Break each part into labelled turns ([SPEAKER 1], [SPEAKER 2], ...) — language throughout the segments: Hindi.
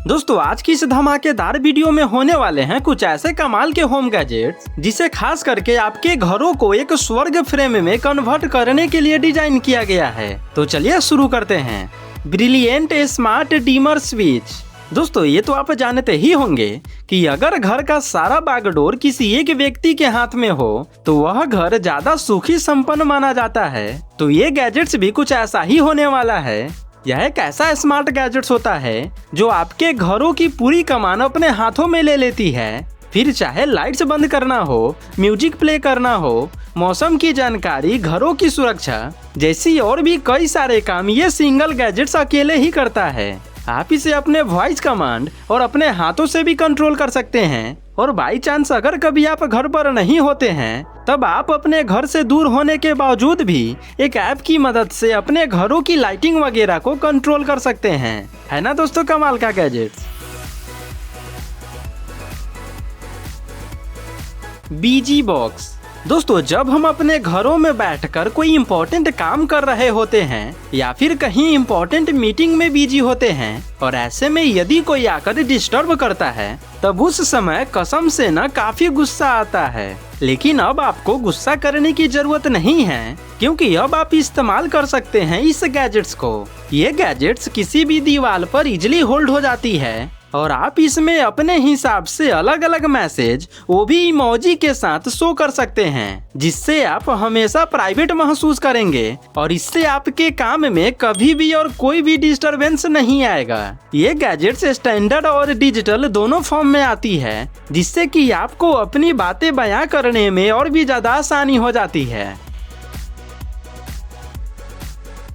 [SPEAKER 1] दोस्तों आज की इस धमाकेदार वीडियो में होने वाले हैं कुछ ऐसे कमाल के होम गैजेट्स जिसे खास करके आपके घरों को एक स्वर्ग फ्रेम में कन्वर्ट करने के लिए डिजाइन किया गया है। तो चलिए शुरू करते हैं। Brilliant smart dimmer switch. दोस्तों ये तो आप जानते ही होंगे कि अगर घर का सारा बागडोर किसी एक व्यक्ति के हाथ में हो तो वह घर ज्यादा सुखी संपन्न माना जाता है। तो ये गैजेट्स भी कुछ ऐसा ही होने वाला है। यह एक ऐसा स्मार्ट गैजेट्स होता है जो आपके घरों की पूरी कमान अपने हाथों में ले लेती है। फिर चाहे लाइट्स बंद करना हो, म्यूजिक प्ले करना हो, मौसम की जानकारी, घरों की सुरक्षा जैसी और भी कई सारे काम ये सिंगल गैजेट्स अकेले ही करता है। आप इसे अपने वॉइस कमांड और अपने हाथों से भी कंट्रोल कर सकते हैं। और बाई चांस अगर कभी आप घर पर नहीं होते हैं तब आप अपने घर से दूर होने के बावजूद भी एक ऐप की मदद से अपने घरों की लाइटिंग वगैरह को कंट्रोल कर सकते हैं। है ना दोस्तों कमाल का गैजेट्स। बीजी बॉक्स। दोस्तों जब हम अपने घरों में बैठकर कोई इम्पोर्टेंट काम कर रहे होते हैं या फिर कहीं इम्पोर्टेंट मीटिंग में बिजी होते हैं और ऐसे में यदि कोई आकर डिस्टर्ब करता है तब उस समय कसम से न काफी गुस्सा आता है। लेकिन अब आपको गुस्सा करने की जरूरत नहीं है क्योंकि अब आप इस्तेमाल कर सकते हैं इस गैजेट्स को। ये गैजेट्स किसी भी दीवार पर इजिली होल्ड हो जाती है और आप इसमें अपने हिसाब से अलग अलग मैसेज वो भी इमोजी के साथ शो कर सकते हैं जिससे आप हमेशा प्राइवेट महसूस करेंगे और इससे आपके काम में कभी भी और कोई भी डिस्टरबेंस नहीं आएगा। ये गैजेट्स स्टैंडर्ड और डिजिटल दोनों फॉर्म में आती है जिससे कि आपको अपनी बातें बयां करने में और भी ज्यादा आसानी हो जाती है।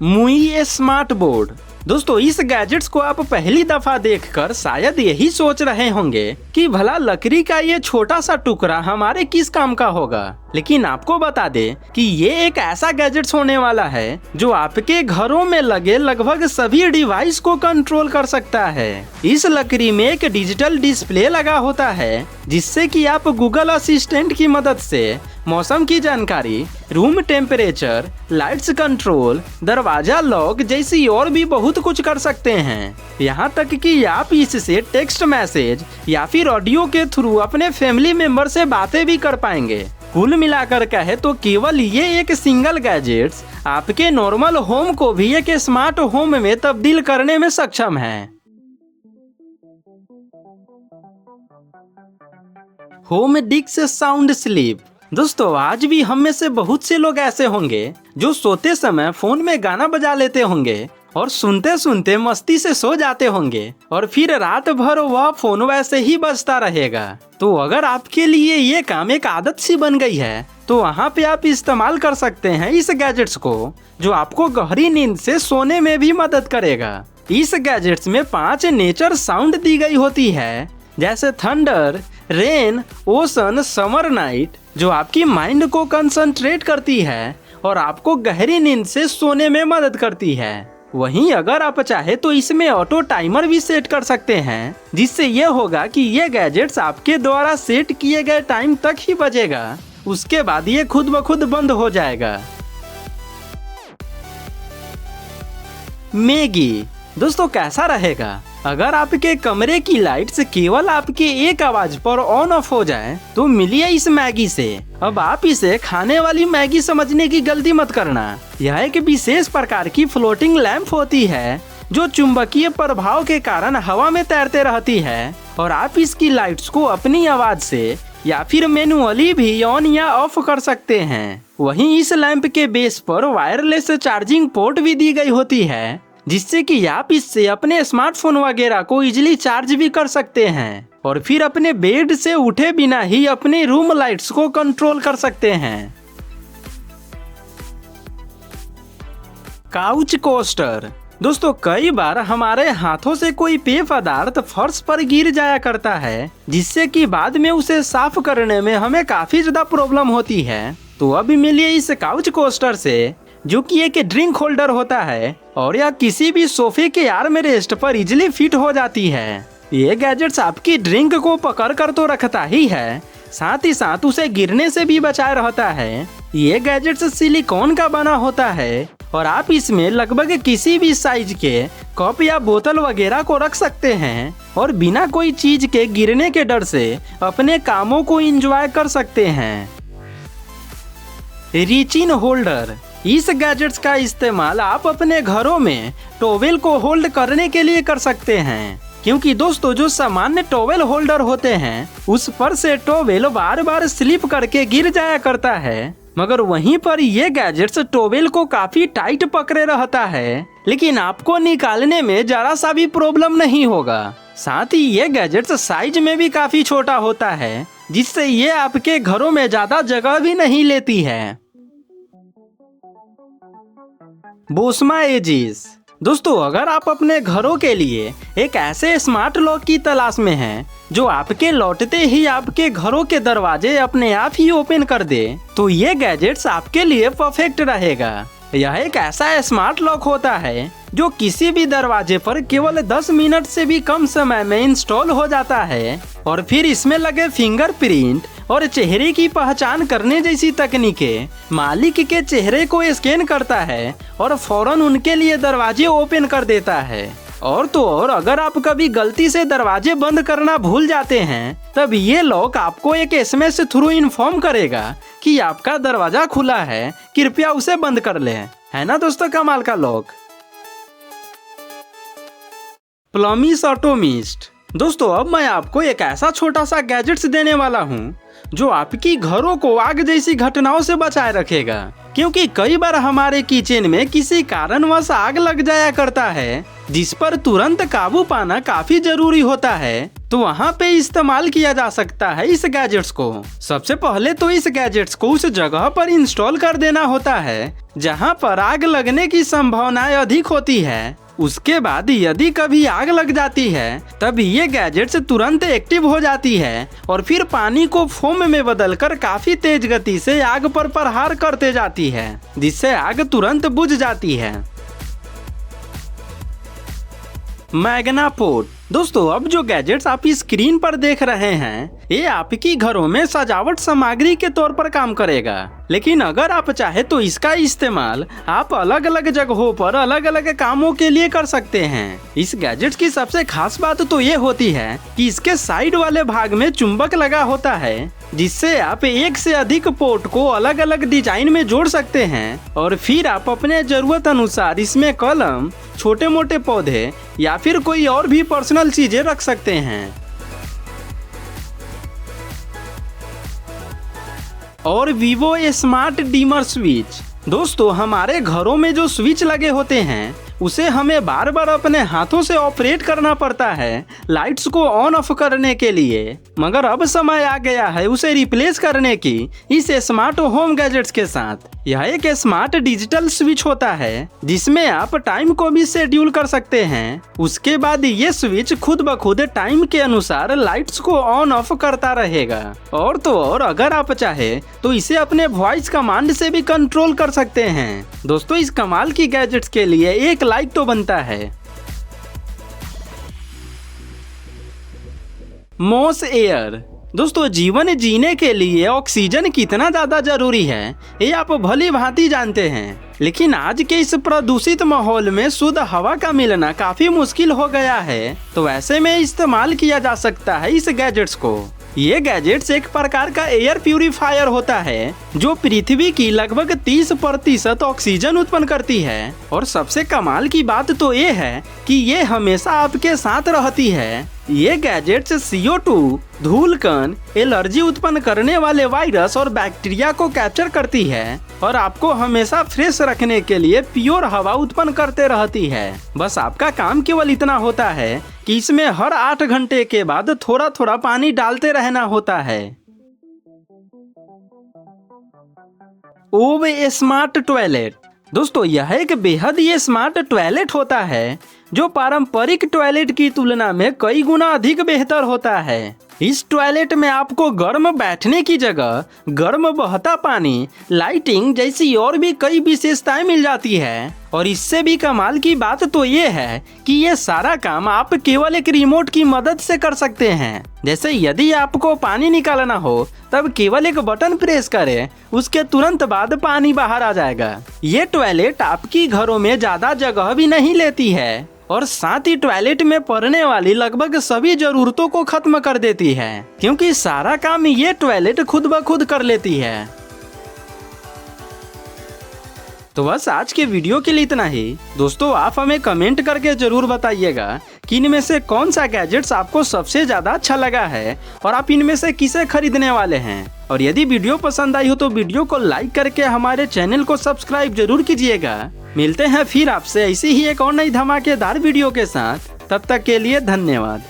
[SPEAKER 1] मुई स्मार्ट बोर्ड। दोस्तों इस गैजेट्स को आप पहली दफा देखकर शायद यही सोच रहे होंगे कि भला लकड़ी का ये छोटा सा टुकड़ा हमारे किस काम का होगा। लेकिन आपको बता दें कि ये एक ऐसा गैजेट्स होने वाला है जो आपके घरों में लगे लगभग सभी डिवाइस को कंट्रोल कर सकता है। इस लकड़ी में एक डिजिटल डिस्प्ले लगा होता है जिससे कि आप गूगल असिस्टेंट की मदद से मौसम की जानकारी, रूम टेम्परेचर, लाइट्स कंट्रोल, दरवाजा लॉक जैसी और भी बहुत कुछ कर सकते हैं। यहाँ तक कि आप इससे टेक्स्ट मैसेज या फिर ऑडियो के थ्रू अपने फैमिली मेंबर से बातें भी कर पाएंगे। कुल मिलाकर कहे तो केवल ये एक सिंगल गैजेट्स आपके नॉर्मल होम को भी एक स्मार्ट होम में तब्दील करने में सक्षम है। HoMedics sound sleep. दोस्तों आज भी हम में से बहुत से लोग ऐसे होंगे जो सोते समय फोन में गाना बजा लेते होंगे और सुनते सुनते मस्ती से सो जाते होंगे और फिर रात भर वह फोन वैसे ही बजता रहेगा। तो अगर आपके लिए ये काम एक आदत सी बन गई है तो वहाँ पे आप इस्तेमाल कर सकते हैं इस गैजेट्स को जो आपको गहरी नींद से सोने में भी मदद करेगा। इस गैजेट्स में 5 नेचर साउंड दी गई होती है जैसे thunder, rain, ocean, summer night जो आपकी माइंड को कंसंट्रेट करती है और आपको गहरी नींद से सोने में मदद करती है। वहीं अगर आप चाहे तो इसमें ऑटो टाइमर भी सेट कर सकते हैं जिससे ये होगा कि ये गैजेट्स आपके द्वारा सेट किए गए टाइम तक ही बजेगा, उसके बाद ये खुद ब खुद बंद हो जाएगा। मैगी। दोस्तों कैसा रहेगा अगर आपके कमरे की लाइट्स केवल आपके एक आवाज पर ऑन ऑफ हो जाए। तो मिलिए इस मैगी से। अब आप इसे खाने वाली मैगी समझने की गलती मत करना। यह एक विशेष प्रकार की फ्लोटिंग लैंप होती है जो चुंबकीय प्रभाव के कारण हवा में तैरते रहती है और आप इसकी लाइट्स को अपनी आवाज से या फिर मैनुअली भी ऑन या ऑफ कर सकते हैं। वहीं इस लैंप के बेस पर वायरलेस चार्जिंग पोर्ट भी दी गई होती है जिससे कि आप इससे अपने स्मार्टफोन वगैरह को इजीली चार्ज भी कर सकते हैं और फिर अपने बेड से उठे बिना ही अपने रूम लाइट्स को कंट्रोल कर सकते हैं। Couch coaster. दोस्तों कई बार हमारे हाथों से कोई पेय पदार्थ फर्श पर गिर जाया करता है जिससे कि बाद में उसे साफ करने में हमें काफी ज्यादा प्रॉब्लम होती है। तो अभी मिलिए इस काउच कोस्टर से जो कि एक ड्रिंक होल्डर होता है और यह किसी भी सोफे के आर्म रेस्ट पर इजिली फिट हो जाती है। ये गैजेट्स आपकी ड्रिंक को पकड़ कर तो रखता ही है, साथ ही साथ उसे गिरने से भी बचाए रहता है। ये गैजेट्स सिलिकॉन का बना होता है और आप इसमें लगभग किसी भी साइज के कप या बोतल वगैरह को रख सकते हैं और बिना कोई चीज के गिरने के डर से अपने कामों को एंजॉय कर सकते हैं। रीचिन होल्डर। इस गैजेट्स का इस्तेमाल आप अपने घरों में टॉवेल को होल्ड करने के लिए कर सकते हैं, क्योंकि दोस्तों जो सामान्य टॉवेल होल्डर होते हैं उस पर से टॉवेल बार बार स्लिप करके गिर जाया करता है, मगर वहीं पर ये गैजेट्स टॉवेल को काफी टाइट पकड़े रहता है, लेकिन आपको निकालने में जरा सा भी प्रॉब्लम नहीं होगा। साथ ही ये गैजेट्स साइज में भी काफी छोटा होता है, जिससे ये आपके घरों में ज्यादा जगह भी नहीं लेती है। Bosma edges. दोस्तों अगर आप अपने घरों के लिए एक ऐसे स्मार्ट लॉक की तलाश में हैं जो आपके लौटते ही आपके घरों के दरवाजे अपने आप ही ओपन कर दे, तो ये गैजेट्स आपके लिए परफेक्ट रहेगा। यह एक ऐसा स्मार्ट लॉक होता है जो किसी भी दरवाजे पर केवल 10 मिनट से भी कम समय में इंस्टॉल हो जाता है और फिर इसमें लगे फिंगरप्रिंट और चेहरे की पहचान करने जैसी तकनीकें मालिक के चेहरे को स्कैन करता है और फौरन उनके लिए दरवाजे ओपन कर देता है। और तो और अगर आप कभी गलती से दरवाजे बंद करना भूल जाते हैं, तब ये लॉक आपको एक SMS थ्रू इन्फॉर्म करेगा कि आपका दरवाजा खुला है, कृपया उसे बंद कर लें। है ना दोस्तों कमाल का लॉक। प्लमिस ऑटोमिस्ट। दोस्तों अब मैं आपको एक ऐसा छोटा सा गैजेट्स देने वाला हूँ जो आपकी घरों को आग जैसी घटनाओं से बचाए रखेगा, क्योंकि कई बार हमारे किचन में किसी कारणवश आग लग जाया करता है जिस पर तुरंत काबू पाना काफी जरूरी होता है। तो वहाँ पे इस्तेमाल किया जा सकता है इस गैजेट्स को। सबसे पहले तो इस गैजेट्स को उस जगह पर इंस्टॉल कर देना होता है जहाँ पर आग लगने की संभावनाएं अधिक होती है। उसके बाद यदि कभी आग लग जाती है तब ये गैजेट्स तुरंत एक्टिव हो जाती है और फिर पानी को फोम में बदलकर काफी तेज गति से आग पर प्रहार करते जाती है, जिससे आग तुरंत बुझ जाती है। मैग्नापोर्ट। दोस्तों अब जो गैजेट्स आप इस स्क्रीन पर देख रहे हैं ये आपकी घरों में सजावट सामग्री के तौर पर काम करेगा, लेकिन अगर आप चाहे तो इसका इस्तेमाल आप अलग अलग जगहों पर अलग अलग कामों के लिए कर सकते हैं। इस गैजेट्स की सबसे खास बात तो ये होती है कि इसके साइड वाले भाग में चुंबक लगा होता है, जिससे आप एक से अधिक पोर्ट को अलग अलग डिजाइन में जोड़ सकते हैं और फिर आप अपने जरूरत अनुसार इसमें कलम, छोटे मोटे पौधे या फिर कोई और भी पर्सनल चीजें रख सकते हैं। और वीवो स्मार्ट डिमर स्विच। दोस्तों हमारे घरों में जो स्विच लगे होते हैं उसे हमें बार बार अपने हाथों से ऑपरेट करना पड़ता है लाइट्स को ऑन ऑफ करने के लिए, मगर अब समय आ गया है उसे रिप्लेस करने की इस स्मार्ट होम गैजेट्स के साथ। यह एक स्मार्ट डिजिटल स्विच होता है जिसमें आप टाइम को भी शेड्यूल कर सकते हैं। उसके बाद ये स्विच खुद ब खुद टाइम के अनुसार लाइट्स को ऑन ऑफ करता रहेगा। और तो और अगर आप चाहे तो इसे अपने वॉइस कमांड से भी कंट्रोल कर सकते हैं। दोस्तों इस कमाल की गैजेट्स के लिए एक लाइक तो बनता है। Moss air. दोस्तों जीवन जीने के लिए ऑक्सीजन कितना ज्यादा जरूरी है ये आप भली भांति जानते हैं, लेकिन आज के इस प्रदूषित माहौल में शुद्ध हवा का मिलना काफी मुश्किल हो गया है। तो ऐसे में इस्तेमाल किया जा सकता है इस गैजेट्स को। ये गैजेट्स एक प्रकार का एयर प्यूरिफायर होता है जो पृथ्वी की लगभग 30% ऑक्सीजन उत्पन्न करती है। और सबसे कमाल की बात तो ये है कि ये हमेशा आपके साथ रहती है। ये गैजेट्स CO2, धूल कण, एलर्जी उत्पन्न करने वाले वायरस और बैक्टीरिया को कैप्चर करती है और आपको हमेशा फ्रेश रखने के लिए प्योर हवा उत्पन्न करते रहती है। बस आपका काम केवल इतना होता है कि इसमें हर 8 घंटे के बाद थोड़ा थोड़ा पानी डालते रहना होता है। ओव स्मार्ट टॉयलेट। दोस्तों यह एक बेहद ही स्मार्ट टॉयलेट होता है जो पारंपरिक टॉयलेट की तुलना में कई गुना अधिक बेहतर होता है। इस टॉयलेट में आपको गर्म बैठने की जगह, गर्म बहता पानी, लाइटिंग जैसी और भी कई विशेषताएं मिल जाती है। और इससे भी कमाल की बात तो ये है कि ये सारा काम आप केवल एक रिमोट की मदद से कर सकते हैं। जैसे यदि आपको पानी निकालना हो तब केवल एक बटन प्रेस करें, उसके तुरंत बाद पानी बाहर आ जाएगा। ये टॉयलेट आपकी घरों में ज्यादा जगह भी नहीं लेती है और साथ ही टॉयलेट में पड़ने वाली लगभग सभी जरूरतों को खत्म कर देती है, क्योंकि सारा काम ये टॉयलेट खुद ब खुद कर लेती है। तो बस आज के वीडियो के लिए इतना ही। दोस्तों, आप हमें कमेंट करके जरूर बताइएगा कि इनमें से कौन सा गैजेट्स आपको सबसे ज्यादा अच्छा लगा है और आप इनमें से किसे खरीदने वाले हैं। और यदि वीडियो पसंद आई हो तो वीडियो को लाइक करके हमारे चैनल को सब्सक्राइब जरूर कीजिएगा। मिलते हैं फिर आपसे ऐसी ही एक और नई धमाकेदार वीडियो के साथ। तब तक के लिए धन्यवाद।